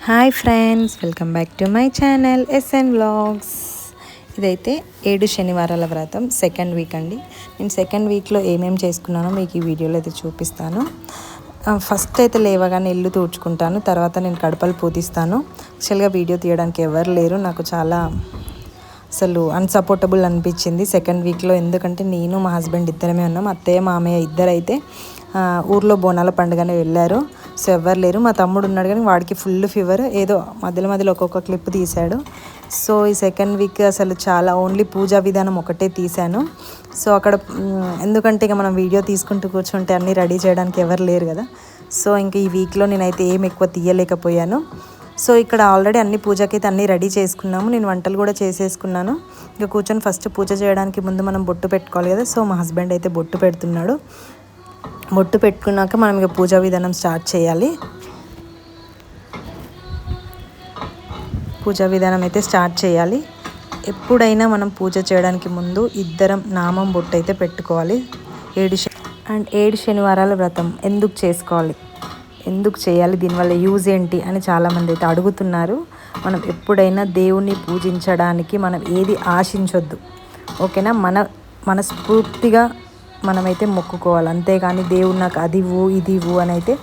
Hi friends, welcome back to my channel SN vlogs. ఇదైతే 7 శనివారాల వ్రతం second week అండి. నేను సెకండ్ వీక్లో ఏమేమి చేసుకున్నానో మీకు ఈ వీడియోలో అయితే చూపిస్తాను. ఫస్ట్ అయితే లేవగానే ఇల్లు తుడుచుకుంటాను, తర్వాత నేను కడపలు పూజిస్తాను. యాక్చువల్గా వీడియో తీయడానికి ఎవరు లేరు, నాకు చాలా అసలు అన్సపోర్టబుల్ అనిపించింది సెకండ్ వీక్లో. ఎందుకంటే నేను మా హస్బెండ్ ఇద్దరమే ఉన్నాం. అత్తయ్య మామయ్య ఇద్దరైతే ఊర్లో బోనాల పండుగనే వెళ్ళారు. సో ఎవ్వరు లేరు. మా తమ్ముడు ఉన్నాడు కానీ వాడికి ఫుల్ ఫీవర్. ఏదో మధ్యలో ఒక్కొక్క క్లిప్ తీశాడు. సో ఈ సెకండ్ వీక్ అసలు చాలా ఓన్లీ పూజా విధానం ఒకటే తీశాను. సో అక్కడ ఎందుకంటే ఇక మనం వీడియో తీసుకుంటూ కూర్చుంటే అన్నీ రెడీ చేయడానికి ఎవరు లేరు కదా. సో ఇంక ఈ వీక్లో నేనైతే ఏం ఎక్కువ తీయలేకపోయాను. సో ఇక్కడ ఆల్రెడీ అన్ని పూజకైతే అన్నీ రెడీ చేసుకున్నాము. నేను వంటలు కూడా చేసేసుకున్నాను. ఇక కూర్చొని ఫస్ట్ పూజ చేయడానికి ముందు మనం బొట్టు పెట్టుకోవాలి కదా. సో మా హస్బెండ్ అయితే బొట్టు పెడుతున్నాడు. బొట్టు పెట్టుకున్నాక మనం ఇక పూజా విధానం స్టార్ట్ చేయాలి. పూజా విధానం అయితే స్టార్ట్ చేయాలి. ఎప్పుడైనా మనం పూజ చేయడానికి ముందు ఇద్దరం నామం బొట్టు అయితే పెట్టుకోవాలి. 7 శనివారాల వ్రతం ఎందుకు చేసుకోవాలి, ఎందుకు చేయాలి, దీనివల్ల యూజ్ ఏంటి అని చాలామంది అయితే అడుగుతున్నారు. మనం ఎప్పుడైనా దేవుణ్ణి పూజించడానికి మనం ఏది ఆశించొద్దు, ఓకేనా. మనస్ఫూర్తిగా మనమైతే మొక్కుకోవాలి, అంతేగాని దేవుడు నాకు అది ఇవ్వు ఇది ఇవ్వు అని అయితే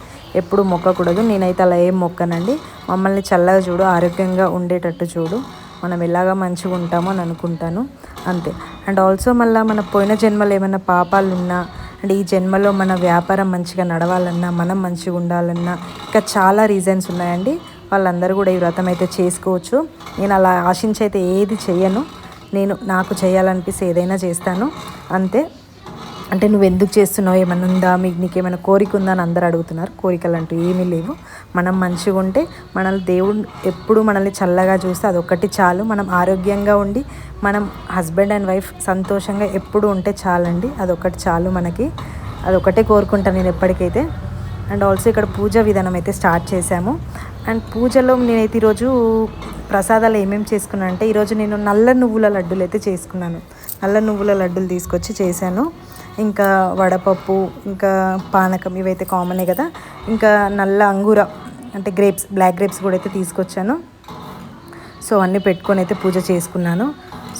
ఎప్పుడు మొక్కకూడదు. నేనైతే అలా ఏం మొక్కనండి. మమ్మల్ని చల్లగా చూడు, ఆరోగ్యంగా ఉండేటట్టు చూడు, మనం ఎలాగా మంచిగా ఉంటామో అని అనుకుంటాను, అంతే. అండ్ ఆల్సో మళ్ళీ మన పోయిన జన్మలో ఏమైనా పాపాలు ఉన్నా, అండ్ ఈ జన్మలో మన వ్యాపారం మంచిగా నడవాలన్నా, మనం మంచిగా ఉండాలన్నా ఇంకా చాలా రీజన్స్ ఉన్నాయండి. వాళ్ళందరూ కూడా ఈ వ్రతం అయితే చేసుకోవచ్చు. నేను అలా ఆశించి అయితే ఏది చెయ్యను. నాకు చేయాలనిపిస్తే ఏదైనా చేస్తాను, అంతే. అంటే నువ్వు ఎందుకు చేస్తున్నావు, ఏమైనా ఉందా, నీకేమైనా కోరిక ఉందా అని అందరు అడుగుతున్నారు. కోరికలు అంటూ ఏమీ లేవు. మనం మంచిగా ఉంటే మనల్ని దేవుడు ఎప్పుడు మనల్ని చల్లగా చూస్తే అదొక్కటి చాలు. మనం ఆరోగ్యంగా ఉండి మనం హస్బెండ్ అండ్ వైఫ్ సంతోషంగా ఎప్పుడు ఉంటే చాలండి. అదొకటి చాలు మనకి. అదొకటే కోరుకుంటాను నేను ఎప్పటికైతే. అండ్ ఆల్సో ఇక్కడ పూజ విధానం అయితే స్టార్ట్ చేశాము. అండ్ పూజలో నేనైతే ఈరోజు ప్రసాదాలు ఏమేమి చేసుకున్నాను అంటే, ఈరోజు నేను నల్ల నువ్వుల లడ్డూలు అయితే చేసుకున్నాను. నల్ల నువ్వుల లడ్డూలు తీసుకొచ్చి చేశాను. ఇంకా వడపప్పు, ఇంకా పానకం, ఇవైతే కామనే కదా. ఇంకా నల్ల అంగూర అంటే గ్రేప్స్, బ్లాక్ గ్రేప్స్ కూడా అయితే తీసుకొచ్చాను. సో అన్నీ పెట్టుకొని అయితే పూజ చేసుకున్నాను.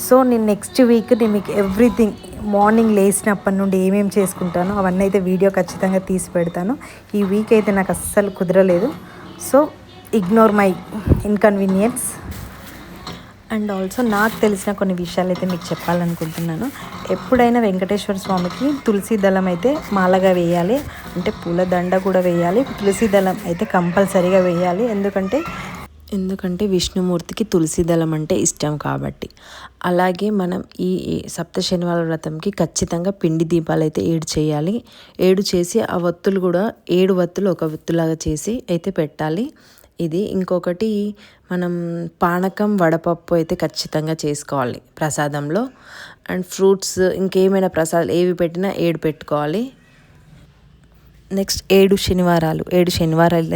సో నేను నెక్స్ట్ వీక్ నేను మీకు ఎవ్రీథింగ్ మార్నింగ్ లేచినప్పటి నుండి ఏమేమి చేసుకుంటానో అవన్నీ అయితే వీడియో ఖచ్చితంగా తీసి పెడతాను. ఈ వీక్ అయితే నాకు అస్సలు కుదరలేదు. So ignore my inconvenience. And also నాకు తెలిసిన కొన్ని విషయాలు అయితే మీకు చెప్పాలనుకుంటున్నాను. ఎప్పుడైనా వెంకటేశ్వర స్వామికి తులసి దళం అయితే మాలగా వేయాలి, అంటే పూల దండ కూడా వేయాలి. తులసి దళం అయితే కంపల్సరీగా వేయాలి. ఎందుకంటే విష్ణుమూర్తికి తులసి దళం అంటే ఇష్టం కాబట్టి. అలాగే మనం ఈ సప్త శనివార వ్రతంకి ఖచ్చితంగా పిండి దీపాలు అయితే 7 చేయాలి. 7 చేసి ఆ వత్తులు కూడా 7 వత్తులు ఒక వత్తులాగా చేసి అయితే పెట్టాలి. ఇది ఇంకొకటి, మనం పానకం, వడపప్పు అయితే ఖచ్చితంగా చేసుకోవాలి ప్రసాదంలో. అండ్ ఫ్రూట్స్, ఇంకేమైనా ప్రసాదాలు ఏవి పెట్టినా 7 పెట్టుకోవాలి. నెక్స్ట్ 7 శనివారాలు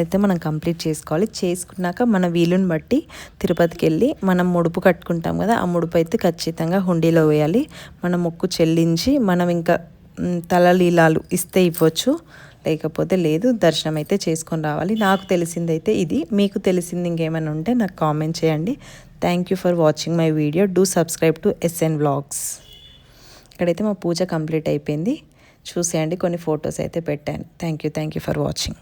అయితే మనం కంప్లీట్ చేసుకోవాలి. చేసుకున్నాక మన వీలుని బట్టి తిరుపతికి వెళ్ళి మనం ముడుపు కట్టుకుంటాం కదా, ఆ ముడుపు అయితే ఖచ్చితంగా హుండీలో వేయాలి. మన మొక్కు చెల్లించి మనం ఇంకా తలలీలాలు ఇస్తే ఇవ్వచ్చు, లేకపోతే లేదు. దర్శనం అయితే చేసుకొని రావాలి. నాకు తెలిసిందైతే ఇది. మీకు తెలిసింది ఇంకేమైనా ఉంటే నాకు కామెంట్ చేయండి. Thank you for watching my video. Do subscribe to SN vlogs. ఇక్కడైతే మా పూజ కంప్లీట్ అయిపోయింది. చూసేయండి, కొన్ని ఫొటోస్ అయితే పెట్టాను. Thank you for watching.